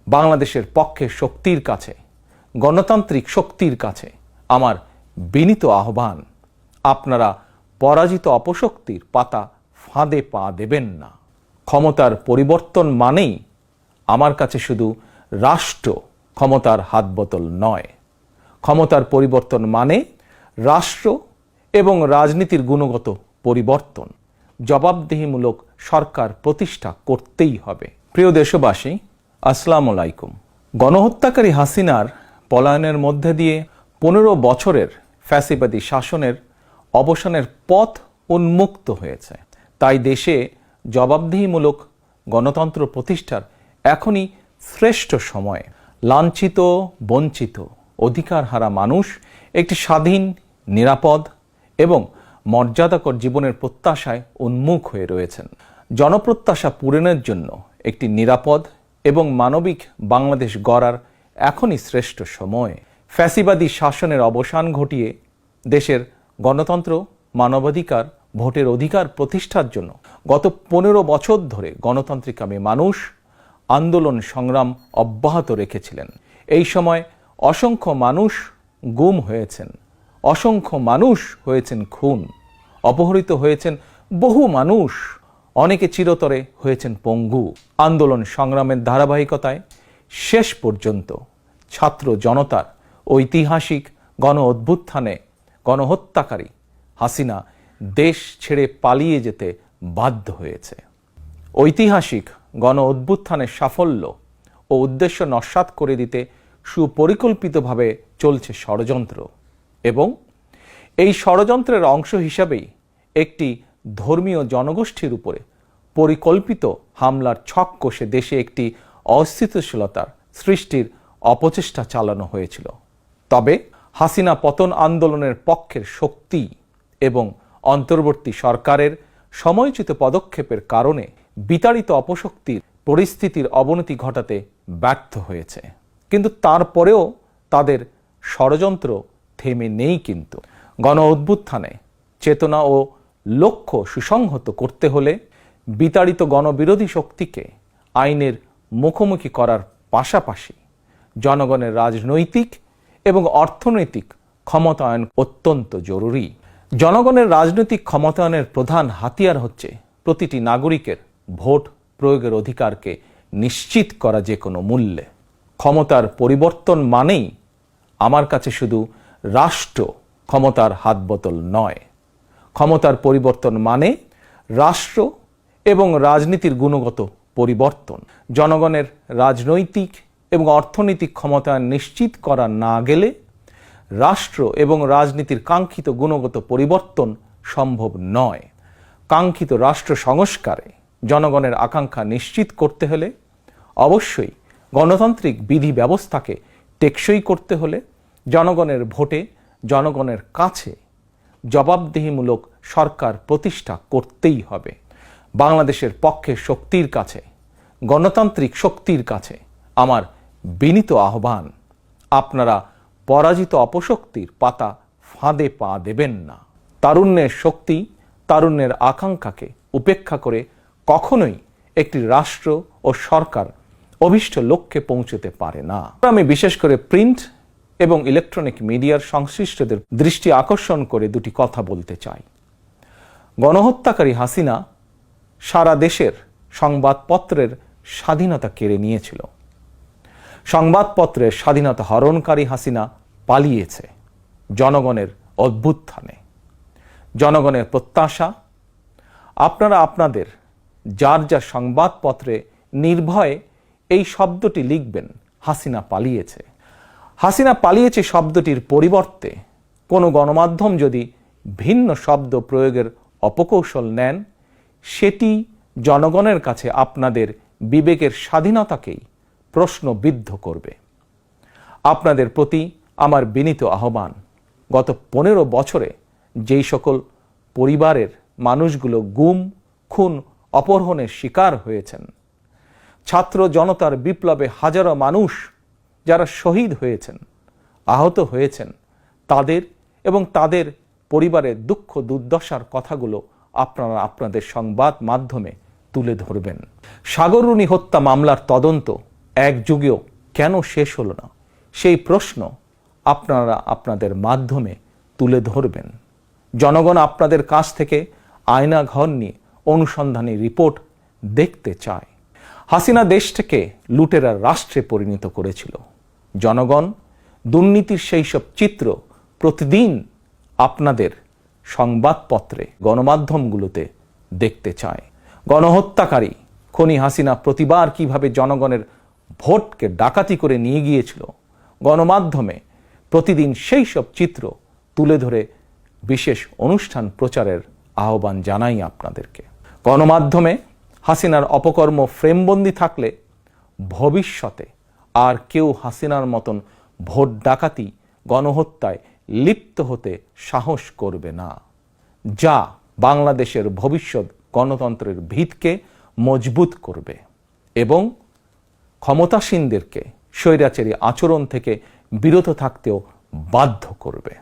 বাংলাদেশের পক্ষে শক্তির কাছে, গণতান্ত্রিক শক্তির কাছে আমার বিনীত আহ্বান, আপনারা পরাজিত অপশক্তির পাতা ফাঁদে পা দেবেন না। ক্ষমতার পরিবর্তন মানেই আমার কাছে শুধু রাষ্ট্র ক্ষমতার হাতবোতল নয়। ক্ষমতার পরিবর্তন মানে রাষ্ট্র এবং রাজনীতির গুণগত পরিবর্তন। জবাবদিহিমূলক সরকার প্রতিষ্ঠা করতেই হবে। প্রিয় দেশবাসী, আসসালামু আলাইকুম। গণহত্যাকারী হাসিনার পলায়নের মধ্যে দিয়ে 15 বছরের ফ্যাসিবাদী শাসনের অবসানের পথ উন্মুক্ত হয়েছে। তাই দেশে জবাবদিহিমূলক গণতন্ত্র প্রতিষ্ঠার এখনই শ্রেষ্ঠ সময়। লাঞ্ছিত, বঞ্চিত, অধিকারহারা মানুষ একটি স্বাধীন, নিরাপদ এবং মর্যাদাকর জীবনের প্রত্যাশায় উন্মুখ হয়ে রয়েছেন। জনপ্রত্যাশা পূরণের জন্য একটি নিরাপদ এবং মানবিক বাংলাদেশ গড়ার এখনই শ্রেষ্ঠ সময়। ফ্যাসিবাদী শাসনের অবসান ঘটিয়ে দেশের গণতন্ত্র, মানবাধিকার, ভোটের অধিকার প্রতিষ্ঠার জন্য গত 15 বছর ধরে গণতান্ত্রিকামী মানুষ আন্দোলন সংগ্রাম অব্যাহত রেখেছিলেন। এই সময় অসংখ্য মানুষ গুম হয়েছেন, অসংখ্য মানুষ হয়েছেন খুন, অপহৃত হয়েছেন বহু মানুষ, অনেকে চিরতরে হয়েছেন পঙ্গু। আন্দোলন সংগ্রামের ধারাবাহিকতায় শেষ পর্যন্ত ছাত্র জনতার ঐতিহাসিক গণ অভ্যুত্থানে গণহত্যাকারী হাসিনা দেশ ছেড়ে পালিয়ে যেতে বাধ্য হয়েছে। ঐতিহাসিক গণ অভ্যুত্থানের সাফল্য ও উদ্দেশ্য নস্যাৎ করে দিতে সুপরিকল্পিতভাবে চলছে ষড়যন্ত্র, এবং এই ষড়যন্ত্রের অংশ হিসাবেই একটি ধর্মীয় জনগোষ্ঠীর উপরে পরিকল্পিত হামলার ছক কষে দেশে একটি অস্থিতিশীলতার সৃষ্টির অপচেষ্টা চালানো হয়েছিল। তবে হাসিনা পতন আন্দোলনের পক্ষের শক্তি এবং অন্তর্বর্তী সরকারের সময়োচিত পদক্ষেপের কারণে বিতাড়িত অপশক্তির পরিস্থিতির অবনতি ঘটাতে ব্যর্থ হয়েছে। কিন্তু তারপরেও তাদের ষড়যন্ত্র থেমে নেই। কিন্তু গণ অভ্যুত্থানে চেতনা ও লক্ষ্য সুসংহত করতে হলে বিতাড়িত গণবিরোধী শক্তিকে আইনের মুখোমুখি করার পাশাপাশি জনগণের রাজনৈতিক এবং অর্থনৈতিক ক্ষমতায়ন অত্যন্ত জরুরি। জনগণের রাজনৈতিক ক্ষমতায়নের প্রধান হাতিয়ার হচ্ছে প্রতিটি নাগরিকের ভোট প্রয়োগের অধিকারকে নিশ্চিত করা যে কোনো মূল্যে। ক্ষমতার পরিবর্তন মানেই আমার কাছে শুধু রাষ্ট্র ক্ষমতার হাতবোতল নয়। ক্ষমতার পরিবর্তন মানে রাষ্ট্র এবং রাজনীতির গুণগত পরিবর্তন। জনগণের রাজনৈতিক এবং অর্থনৈতিক ক্ষমতায়ন নিশ্চিত করা না গেলে রাষ্ট্র এবং রাজনীতির কাঙ্ক্ষিত গুণগত পরিবর্তন সম্ভব নয়। কাঙ্ক্ষিত রাষ্ট্র সংস্কারে জনগণের আকাঙ্ক্ষা নিশ্চিত করতে হলে অবশ্যই গণতান্ত্রিক বিধি ব্যবস্থাকে টেকসই করতে হলে জনগণের ভোটে জনগণের কাছে জবাবদিহিমূলক সরকার প্রতিষ্ঠা করতেই হবে। বাংলাদেশের পক্ষে শক্তির কাছে, গণতান্ত্রিক শক্তির কাছে আমার বিনীত আহ্বান, আপনারা পরাজিত অপশক্তির পাতা ফাঁদে পা দেবেন না। তারুণ্যের শক্তি, তারুণ্যের আকাঙ্ক্ষাকে উপেক্ষা করে কখনোই একটি রাষ্ট্র ও সরকার অভীষ্ট লক্ষ্যে পৌঁছতে পারে না। আমি বিশেষ করে প্রিন্ট এবং ইলেকট্রনিক মিডিয়ার সংশ্লিষ্টদের দৃষ্টি আকর্ষণ করে দুটি কথা বলতে চাই। গণহত্যাকারী হাসিনা সারা দেশের সংবাদপত্রের স্বাধীনতা কেড়ে নিয়েছিল। সংবাদপত্রের স্বাধীনতা হরণকারী হাসিনা পালিয়েছে জনগণের অভ্যুত্থানে। জনগণের প্রত্যাশা, আপনারা আপনাদের যার যার সংবাদপত্রে নির্ভয়ে এই শব্দটি লিখবেন, হাসিনা পালিয়েছে। হাসিনা পালিয়েছে শব্দটির পরিবর্তে কোনো গণমাধ্যম যদি ভিন্ন শব্দ প্রয়োগের অপকৌশল নেন, সেটি জনগণের কাছে আপনাদের বিবেকের স্বাধীনতাকেই প্রশ্নবিদ্ধ করবে। আপনাদের প্রতি আমার বিনীত আহ্বান, গত 15 বছরে যেই সকল পরিবারের মানুষগুলো গুম, খুন, অপহরণের শিকার হয়েছেন, ছাত্র জনতার বিপ্লবে হাজারো মানুষ যারা শহীদ হয়েছেন, আহত হয়েছেন, তাদের এবং তাদের পরিবারের দুঃখ দুর্দশার কথাগুলো আপনারা আপনাদের সংবাদ মাধ্যমে তুলে ধরবেন। সাগররুনি হত্যা মামলার তদন্ত একযুগেও কেন শেষ হলো না, সেই প্রশ্ন আপনারা আপনাদের মাধ্যমে তুলে ধরবেন। জনগণ আপনাদের কাছ থেকে আয়নাঘর নিয়ে অনুসন্ধানী রিপোর্ট দেখতে চায়। হাসিনা দেশটাকে লুটেরার রাষ্ট্রে পরিণত করেছিল। জনগণ দুর্নীতির সেই সব চিত্র প্রতিদিন আপনাদের সংবাদপত্রে, গণমাধ্যমগুলোতে দেখতে চায়। গণহত্যাকারী খনি হাসিনা প্রতিবার কিভাবে জনগণের ভোটকে ডাকাতি করে নিয়ে গিয়েছিল, গণমাধ্যমে প্রতিদিন সেই সব চিত্র তুলে ধরে বিশেষ অনুষ্ঠান প্রচারের আহ্বান জানাই আপনাদেরকে। গণমাধ্যমে হাসিনার অপকর্ম ফ্রেমবন্দি থাকলে ভবিষ্যতে আর কেউ হাসিনার মতন ভোট ডাকাতি, গণহত্যায় লিপ্ত হতে সাহস করবে না, যা বাংলাদেশের ভবিষ্যৎ গণতন্ত্রের ভিতকে মজবুত করবে এবং ক্ষমতাসীনদেরকে স্বৈরাচারী আচরণ থেকে বিরত থাকতেও বাধ্য করবে।